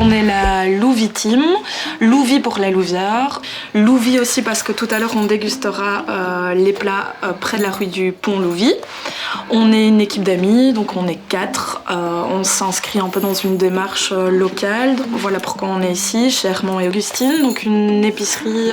On est la Louvi Team, Louvi pour la Louvière, Louvi aussi parce que tout à l'heure on dégustera les plats près de la rue du Pont-Louvi. On est une équipe d'amis, donc on est 4. On s'inscrit un peu dans une démarche locale. Voilà pourquoi on est ici, chez Herman et Augustine, donc une épicerie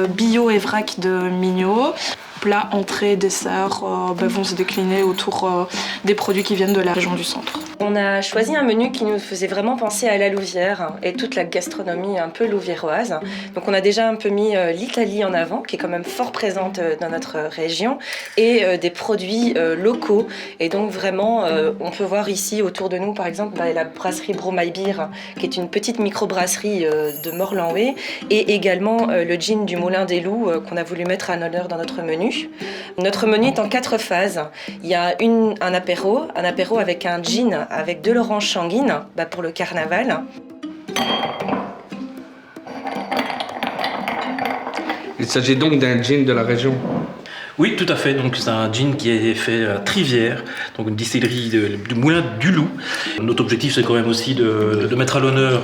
bio et vrac de Mignot. Plats, entrées, desserts vont se décliner autour des produits qui viennent de la région du centre. On a choisi un menu qui nous faisait vraiment penser à la Louvière et toute la gastronomie un peu louviéroise. Donc on a déjà un peu mis l'Italie en avant, qui est quand même fort présente dans notre région, et des produits locaux. Et donc vraiment, on peut voir ici autour de nous, par exemple, la brasserie Bromailbir, qui est une petite microbrasserie de Morlanway, et également le gin du Moulin des Loups qu'on a voulu mettre en honneur dans notre menu. Notre menu est en 4 phases. Il y a un apéro avec un gin avec de l'orange sanguine pour le carnaval. Il s'agit donc d'un gin de la région. Oui, tout à fait. Donc c'est un gin qui est fait à Trivière, donc une distillerie du Moulin du Loup. Notre objectif, c'est quand même aussi de mettre à l'honneur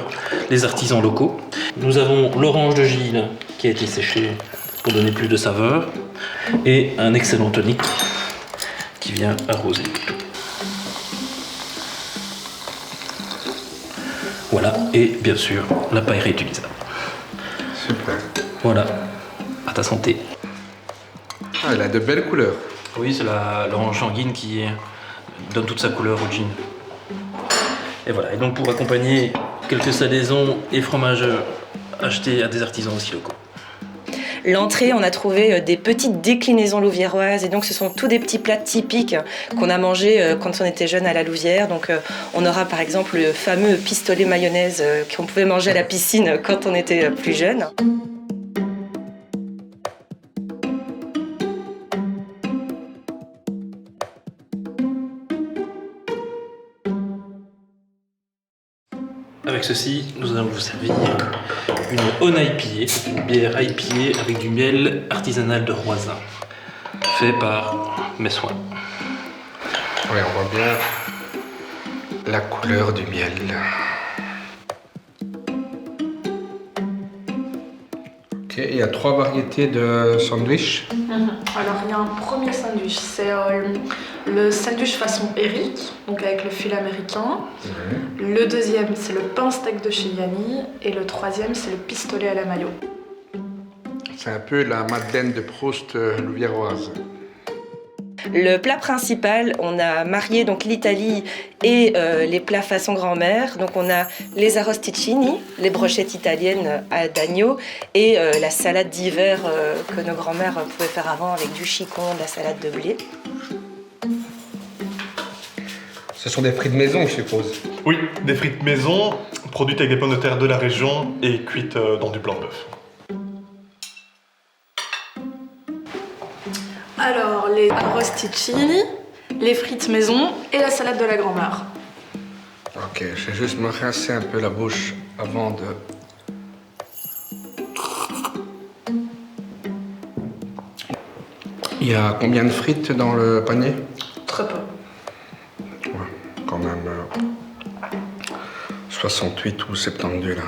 les artisans locaux. Nous avons l'orange de Gilles qui a été séché pour donner plus de saveur, et un excellent tonic qui vient arroser le tout. Voilà, et bien sûr, la paille réutilisable. Super. Voilà, à ta santé. Ah, elle a de belles couleurs. Oui, c'est l'orange sanguine qui donne toute sa couleur au gin. Et voilà, et donc pour accompagner quelques salaisons et fromages achetés à des artisans aussi locaux. L'entrée, on a trouvé des petites déclinaisons louviéroises, et donc ce sont tous des petits plats typiques qu'on a mangés quand on était jeune à la Louvière. Donc on aura par exemple le fameux pistolet mayonnaise qu'on pouvait manger à la piscine quand on était plus jeune. Avec ceci, nous allons vous servir une Own IPA, c'est une bière IPA avec du miel artisanal de Roisin, fait par mes soins. Oui, on voit bien la couleur du miel. Ok, il y a 3 variétés de sandwich. Alors il y a un premier sandwich, c'est le sandwich façon Eric, donc avec le fil américain. Le deuxième, c'est le pain steak de chez Yanni, et le troisième, c'est le pistolet à la mayo. C'est un peu la Madeleine de Proust louviéroise. Le plat principal, on a marié donc l'Italie et les plats façon grand-mère. Donc on a les arrosticini, les brochettes italiennes d'agneau, et la salade d'hiver que nos grand-mères pouvaient faire avant avec du chicon, de la salade de blé. Ce sont des frites maison, je suppose. Oui, des frites maison, produites avec des pommes de terre de la région et cuites dans du blanc de bœuf. Alors les arrosticini, les frites maison et la salade de la grand-mère. Ok, je vais juste me rincer un peu la bouche avant de... Il y a combien de frites dans le panier? Très peu. Ouais, quand même 68 ou 72 là.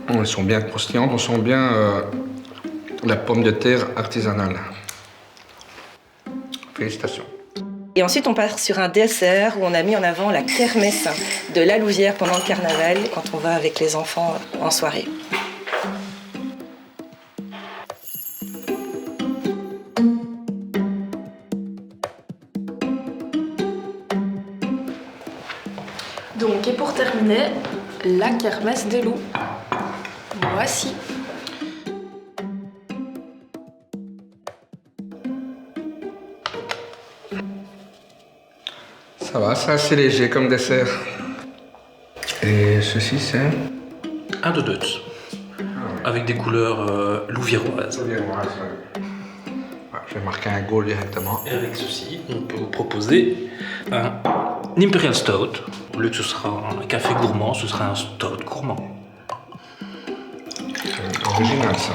Elles sont bien croustillantes, on sent bien la pomme de terre artisanale. Félicitations. Et ensuite, on part sur un dessert où on a mis en avant la kermesse de la Louvière pendant le carnaval, quand on va avec les enfants en soirée. Donc, et pour terminer, la kermesse des loups. Voici. Ça va, c'est assez léger comme dessert. Et ceci, c'est... Un de deux, avec des couleurs louviéroises. Ouais, je vais marquer un goal directement. Et avec ceci, on peut vous proposer un Imperial Stout. Au lieu que ce sera un café gourmand, ce sera un stout gourmand. Original ça.